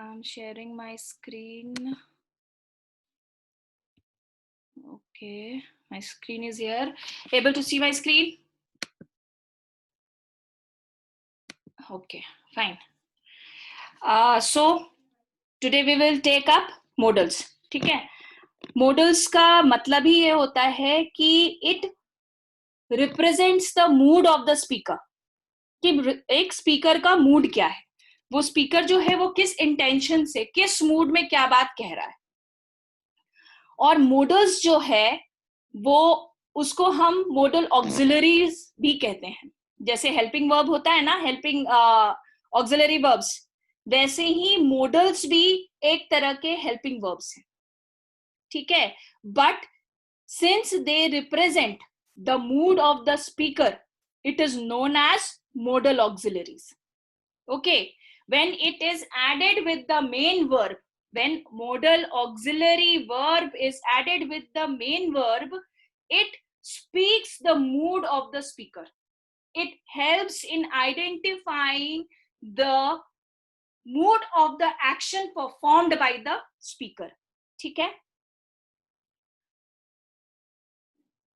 I'm sharing my screen. Okay, my screen is here. Able to see my screen? Okay, fine. So today we will take up modals. ठीक है, modals का मतलब ही ये होता है कि it represents the mood of the speaker. कि एक स्पीकर का मूड क्या है, वो स्पीकर जो है वो किस इंटेंशन से, किस मूड में क्या बात कह रहा है. और मोडल्स जो है वो उसको हम मोडल ऑक्सिलरीज भी कहते हैं. जैसे हेल्पिंग वर्ब होता है ना, हेल्पिंग ऑक्सिलरी वर्ब्स, वैसे ही मोडल्स भी एक तरह के हेल्पिंग वर्ब्स हैं. ठीक है, but since they represent the mood off the speaker, it is known as modal auxiliaries. Okay, when it is added with the main verb, when modal auxiliary verb is added with the main verb, it speaks the mood of the speaker. It helps in identifying the mood of the action performed by the speaker. ठीक है,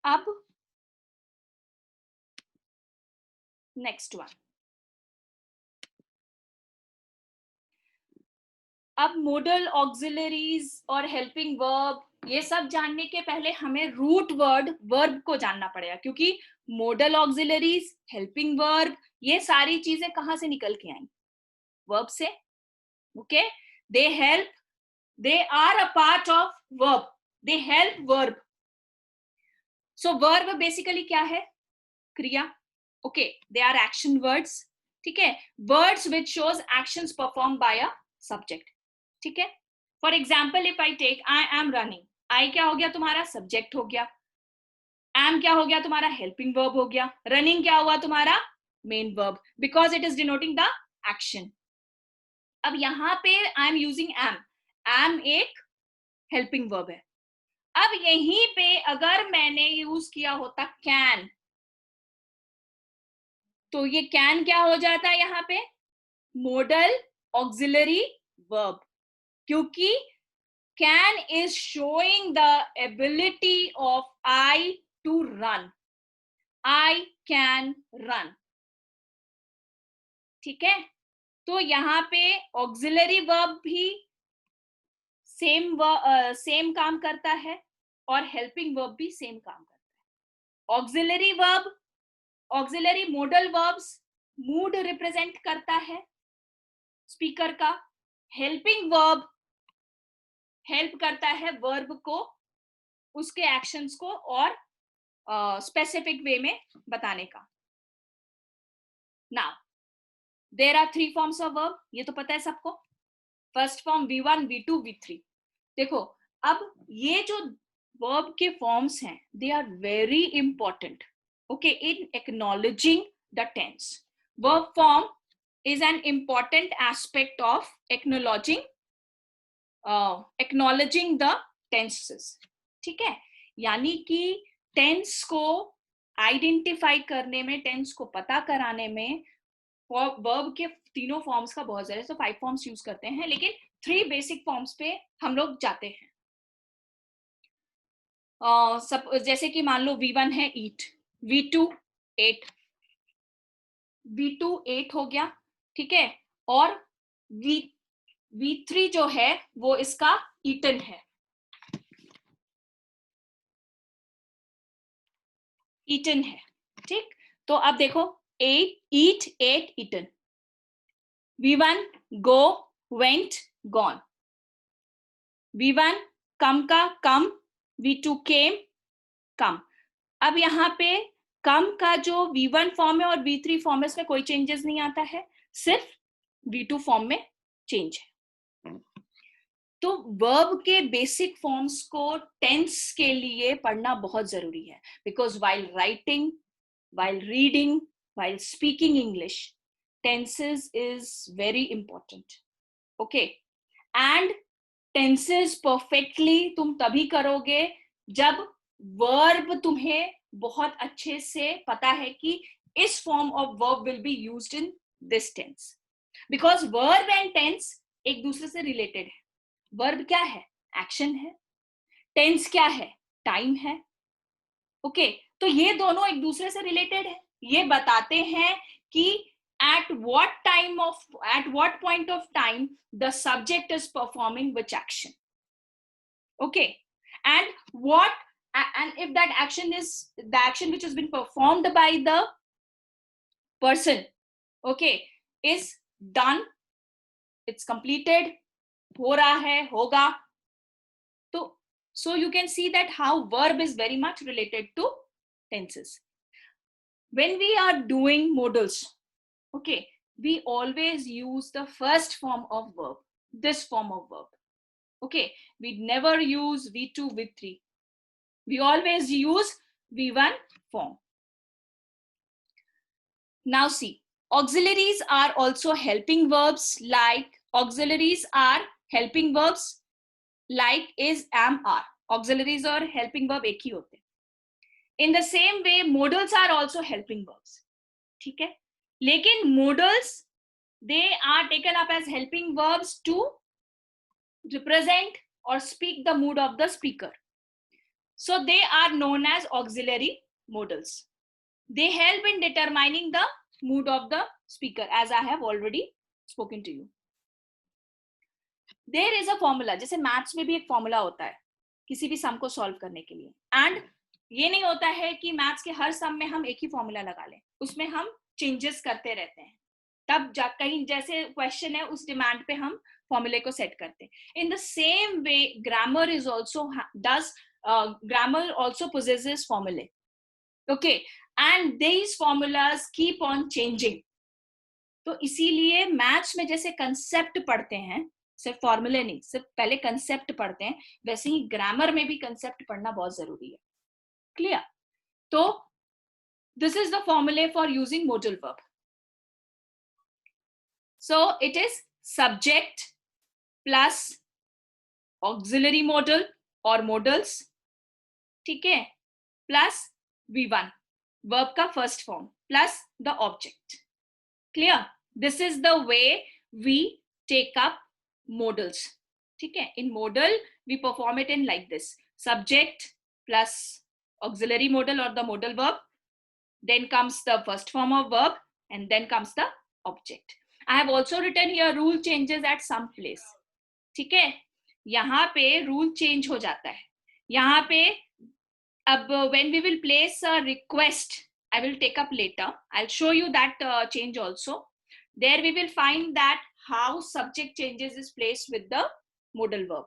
अब next one. अब model auxiliaries और helping verb ये सब जानने के पहले हमें रूट वर्ब को जानना पड़ेगा, क्योंकि मोडल ऑक्सिलरीज, हेल्पिंग वर्ब, ये सारी चीजें कहां से निकल के आई? वर्ब से. Okay, they help, they are a part of verb, they help verb. So verb basically क्या है? क्रिया. Okay, they are action words. ठीक है, words which shows actions perform by a subject. ठीक है, for example if I take I am running, I क्या हो गया तुम्हारा? सब्जेक्ट हो गया. एम क्या हो गया तुम्हारा? हेल्पिंग वर्ब हो गया. रनिंग क्या हुआ तुम्हारा? Main verb, because it is denoting the action. अब यहां पे I am using am, am एक हेल्पिंग वर्ब है. अब यहीं पे अगर मैंने यूज किया होता कैन, तो ये कैन क्या हो जाता है यहाँ पे? मोडल ऑक्सिलरी वर्ब, क्योंकि can is showing the ability of I to run. I can run. ठीक है, तो यहाँ पे ऑक्सिलरी वर्ब भी सेम काम करता है और हेल्पिंग वर्ब भी सेम काम करता है. Auxiliary verb, auxiliary modal verbs mood represent करता है स्पीकर का. हेल्पिंग वर्ब हेल्प करता है वर्ब को उसके एक्शंस को और स्पेसिफिक वे में बताने का. Now there are 3 forms of verb, ये तो पता है सबको. First form V1, V2, V3. देखो, अब ये जो वर्ब के फॉर्म्स हैं, they are very important, okay, in acknowledging the tense. Verb form is an important aspect of acknowledging the tenses. ठीक है, यानी कि टेंस को आइडेंटिफाई करने में, टेंस को पता कराने में वर्ब के तीनों फॉर्म्स का बहुत ज्यादा, तो 5 फॉर्म्स यूज करते हैं, लेकिन 3 बेसिक फॉर्म्स पे हम लोग जाते हैं. जैसे कि मान लो V1 है ईट, V2 8, V2 8 हो गया. ठीक है, और V3 जो है वो इसका ईटन है. ईटन है. ठीक, तो अब देखो 8 eat, 8 eaten. V1 go, went, gone. V1 come का कम, V2 came, कम. अब यहाँ पे कम का जो V1 फॉर्म है और V3 फॉर्म है, इसमें कोई चेंजेस नहीं आता है, सिर्फ V2 फॉर्म में चेंज है. तो वर्ब के बेसिक फॉर्म्स को टेंस के लिए पढ़ना बहुत जरूरी है, because while writing, while reading, while speaking English, tenses is very important. Okay, and tenses perfectly तुम तभी करोगे जब verb तुम्हें बहुत अच्छे से पता है कि इस form of verb will be used in this tense. Because verb and tense एक दूसरे से रिलेटेड है. वर्ब क्या है? एक्शन है. टेंस क्या है? टाइम है. ओके, तो ये दोनों एक दूसरे से रिलेटेड है. ये बताते हैं कि at what point of time the subject is performing which action. Okay, and if that action is the action which has been performed by the person, okay, is done, it's completed, हो रहा है, होगा. So you can see that how verb is very much related to tenses. When we are doing modals, okay, we always use the first form of verb, this form of verb. Okay, we never use V2, V3. We always use V1 form. Now see, auxiliaries are also helping verbs like is, am, are. Auxiliaries और helping verb एक ही होते हैं. In the same way, modals are also helping verbs. ठीक है, लेकिन modals, they are taken up as helping verbs to represent or speak the mood of the speaker. So they are known as auxiliary modals. They help in determining the mood of the speaker, as I have already spoken to you. There is a formula. जैसे maths में भी एक formula होता है किसी भी सम को solve करने के लिए. एंड ये नहीं होता है कि मैथ्स के हर सम में हम एक ही फॉर्मूला लगा लें. उसमें हम चेंजेस करते रहते हैं. तब कहीं जैसे क्वेश्चन है उस डिमांड पे हम फॉर्मूले को सेट करते हैं. In the same way grammar is also grammar also possesses formulae. Okay, and these formulas keep on changing. तो इसीलिए मैथ्स में जैसे कंसेप्ट पढ़ते हैं, सिर्फ फॉर्मूले नहीं, सिर्फ पहले कंसेप्ट पढ़ते हैं, वैसे ही ग्रामर में भी कंसेप्ट पढ़ना बहुत जरूरी है. क्लियर? तो दिस इज द फॉर्मूले for using modal verb. So it is subject plus auxiliary modal or modals, ठीक है, plus V1 verb का first form plus the object. Clear? This is the way we take up modals. ठीक है, in modal we perform it in like this: subject plus auxiliary modal or the modal verb, then comes the first form of verb, and then comes the object. I have also written here rule changes at some place. ठीक है, यहाँ पे rule change हो जाता है. यहाँ पे अब when we will place a request, I will take up later. I'll show you that change also. There we will find that how subject changes is placed with the modal verb.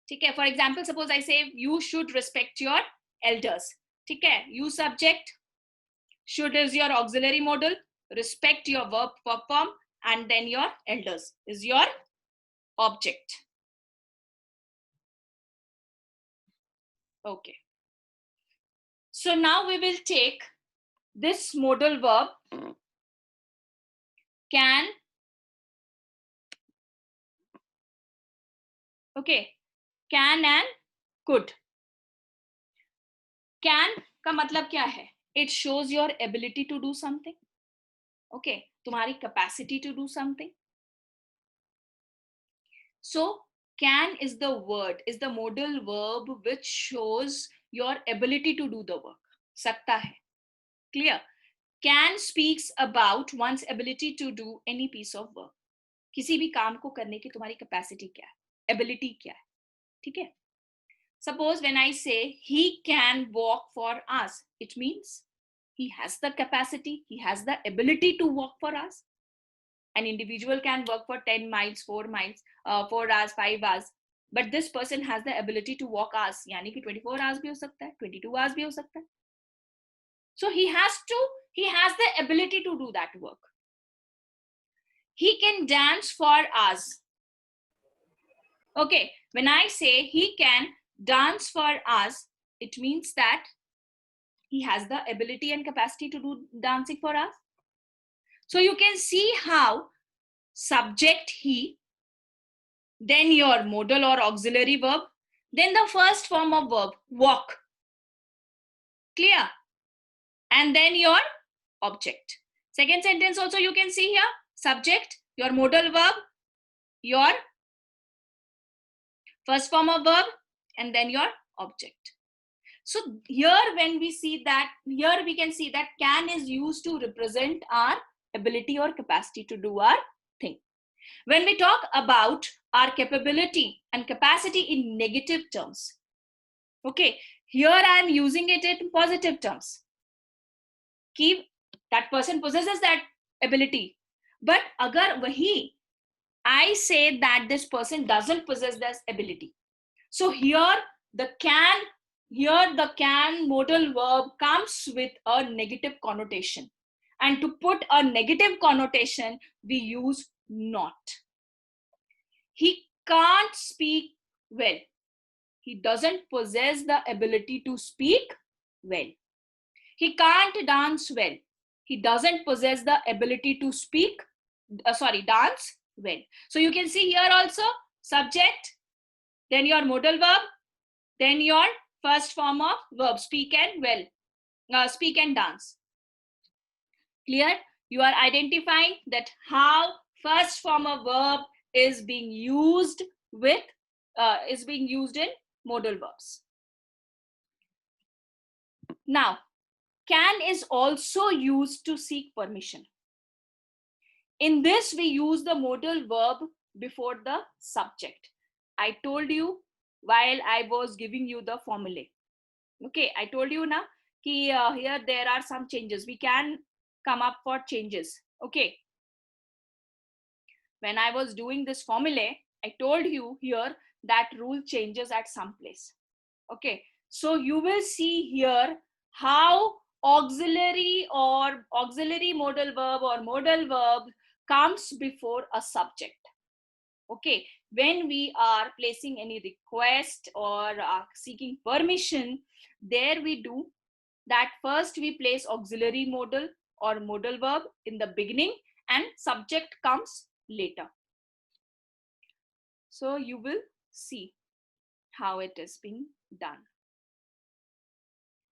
ठीक है, for example, suppose I say you should respect your elders. ठीक है, you subject, should is your auxiliary modal, respect your verb form, and then your elders is your object. Okay. So now we will take this modal verb can, okay, can and could. Can का मतलब क्या है? It shows your ability to do something. Okay, तुम्हारी capacity to do something. So can is the word, is the modal verb which shows your ability to do the work. सकता है. Clear? Can speaks about one's ability to do any piece of work. किसी भी काम को करने की तुम्हारी capacity क्या है, ability क्या है. ठीक है? Suppose when I say he can walk for us, it means he has the capacity, he has the ability to walk for us. An individual can work for 10 miles, 4 miles, 4 hours, 5 hours, but this person has the ability to walk hours. यानी कि 24 hours भी हो सकता है, 22 hours भी हो सकता है. So he has the ability to do that work. He can dance for us. Okay, when I say he can dance for us, it means that he has the ability and capacity to do dancing for us. So you can see how subject he, then your modal or auxiliary verb, then the first form of verb walk. Clear? And then your object. Second sentence also you can see here, subject, your modal verb, your first form of verb and then your object. So here when we see that, here we can see that can is used to represent our ability or capacity to do our thing. When we talk about our capability and capacity in negative terms, okay, here I am using it in positive terms. Keep that person possesses that ability. But agar wahi I say that this person doesn't possess this ability. So here the can modal verb comes with a negative connotation. And to put a negative connotation, we use not. He can't speak well. He doesn't possess the ability to speak well. He can't dance well. He doesn't possess the ability to dance well. So you can see here also subject, then your modal verb, then your first form of verb, speak and dance. Clear? You are identifying that how first form of verb is being used in modal verbs. Now, can is also used to seek permission. In this, we use the modal verb before the subject. I told you while I was giving you the formulae. Okay, I told you now here there are some changes. We can come up for changes. Okay. When I was doing this formulae, I told you here that rule changes at some place. Okay. So you will see here how auxiliary modal verb or modal verb comes before a subject. Okay, when we are placing any request or seeking permission, there we do that first we place auxiliary modal or modal verb in the beginning and subject comes later. So you will see how it is being done.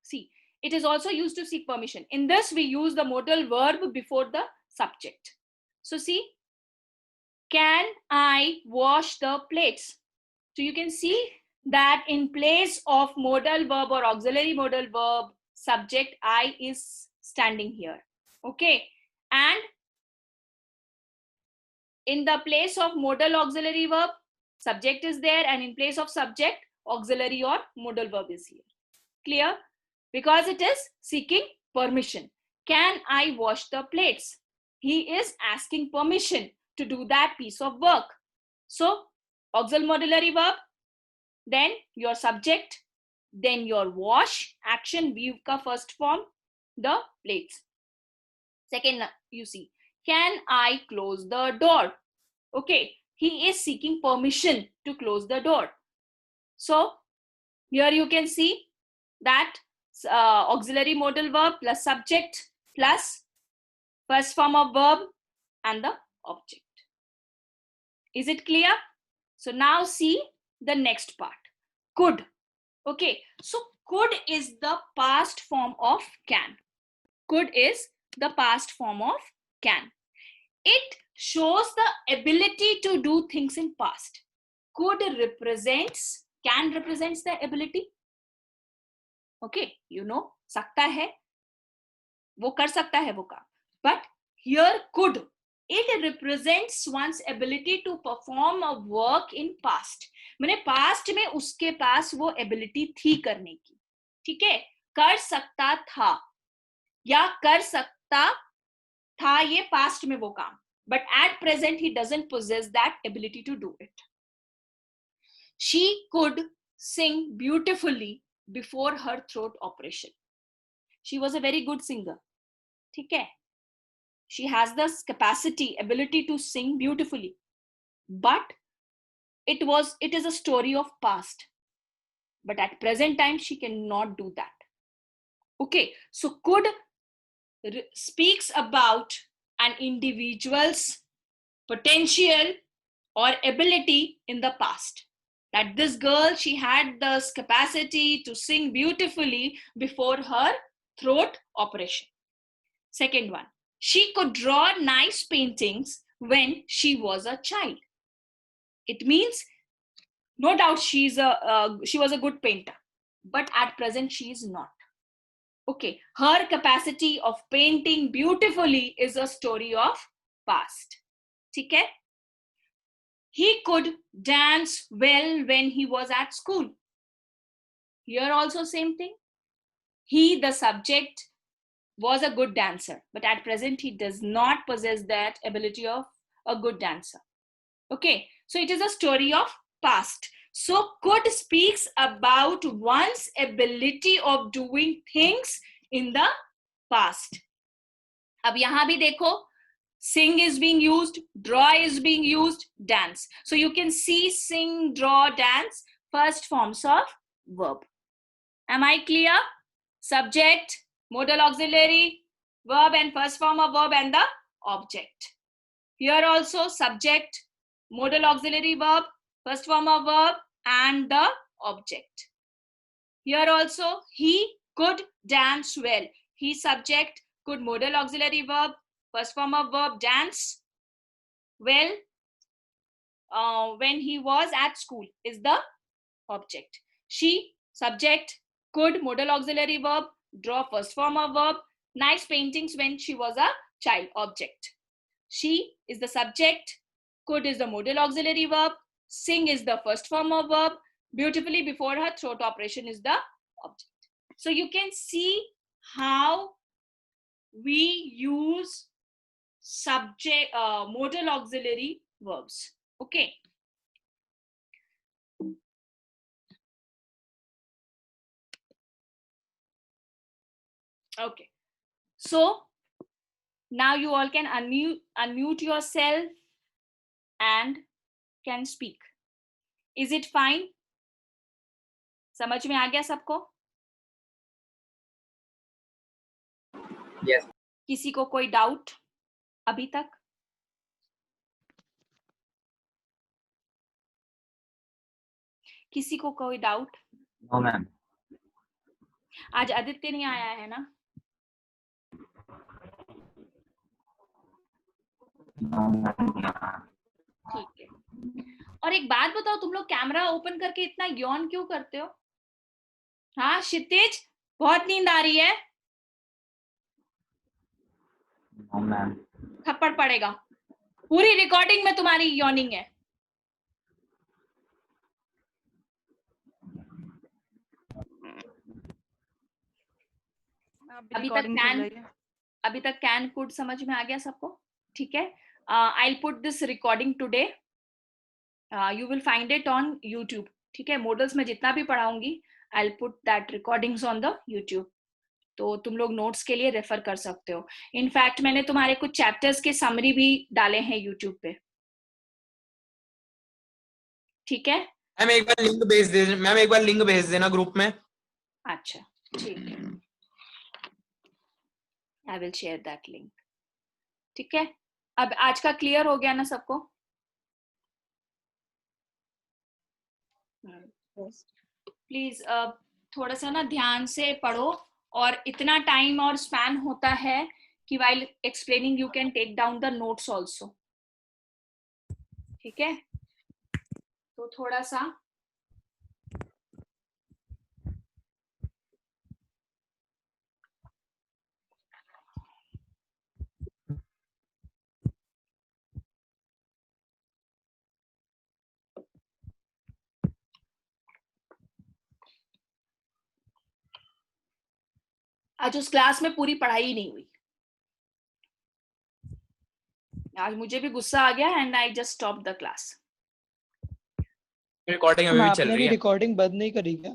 See, it is also used to seek permission. In this, we use the modal verb before the subject. So see, can I wash the plates? So you can see that in place of modal verb or auxiliary modal verb, subject I is standing here. Okay. And in the place of modal auxiliary verb, subject is there, and in place of subject, auxiliary or modal verb is here. Clear? Because it is seeking permission. Can I wash the plates? He is asking permission to do that piece of work. So, auxiliary verb, then your subject, then your wash, action, weave ka first form, the plates. Second, you see, can I close the door? Okay, he is seeking permission to close the door. So, here you can see that auxiliary modal verb plus subject plus first form of verb and the object. Is it clear? So now see the next part. Could. Okay, so could is the past form of can. Could is the past form of can. It shows the ability to do things in past. Could represents, can represents the ability. Okay, you know, सकता है, वो कर सकता है वो काम. But here could, it represents one's ability to perform a work in past. मैंने past में उसके पास वो ability थी करने की. ठीक है, कर सकता था या कर सकता था ये past में वो काम. But at present he doesn't possess that ability to do it. She could sing beautifully before her throat operation. She was a very good singer. ठीक है? She has this capacity, ability to sing beautifully. But it is a story of past. But at present time, she cannot do that. Okay, so could speaks about an individual's potential or ability in the past. That this girl, she had this capacity to sing beautifully before her throat operation. Second one, she could draw nice paintings when she was a child. It means no doubt she was a good painter, but at present she is not. Okay, her capacity of painting beautifully is a story of past. ठीक है? He could dance well when he was at school. Here also same thing. He, the subject, was a good dancer, but at present he does not possess that ability of a good dancer. Okay, so it is a story of past. So could speaks about one's ability of doing things in the past. अब यहाँ भी देखो, sing is being used, draw is being used, dance. So you can see sing, draw, dance, first forms of verb. Am I clear? Subject, modal auxiliary, verb and first form of verb and the object. Here also subject, modal auxiliary verb, first form of verb and the object. Here also he could dance well. He subject, could modal auxiliary verb, first form of verb, dance well when he was at school is the object. She subject, could modal auxiliary verb, draw first form of verb, nice paintings when she was a child, object. She is the subject, could is the modal auxiliary verb, sing is the first form of verb, beautifully before her throat operation is the object. So you can see how we use subject modal auxiliary verbs. Okay. Okay. So now you all can unmute yourself and can speak. Is it fine? समझ में आ गया सबको? Yes. किसी को कोई doubt अभी तक? किसी को कोई डाउट? No, ma'am. आज आदित्य नहीं आया है ना? No, ma'am. ठीक है. और एक बात बताओ, तुम लोग कैमरा ओपन करके इतना यौन क्यों करते हो? हाँ क्षितिज, बहुत नींद आ रही है? No, ma'am. थप्पड़ पड़ेगा. पूरी रिकॉर्डिंग में तुम्हारी यॉर्निंग है. अभी तक कैन कुड समझ में आ गया सबको? ठीक है. I'll put this recording today. You will find it on YouTube. ठीक है. मॉडल्स में जितना भी पढ़ाऊंगी, I'll put that recordings on the YouTube. तो तुम लोग नोट्स के लिए रेफर कर सकते हो. इनफैक्ट मैंने तुम्हारे कुछ चैप्टर्स के समरी भी डाले हैं यूट्यूब पे. ठीक है. मैम एक बार लिंक भेज देना ग्रुप में. अच्छा ठीक है. I will share that link. ठीक है. अब आज का क्लियर हो गया ना सबको? प्लीज थोड़ा सा ना ध्यान से पढ़ो, और इतना टाइम और स्पैन होता है कि while explaining you can take down the notes also. ठीक है. तो थोड़ा सा आज उस क्लास में पूरी पढ़ाई नहीं हुई. आज मुझे भी गुस्सा आ गया and I just stop the class. Recording अभी भी चल रही है. रिकॉर्डिंग बंद नहीं करी क्या?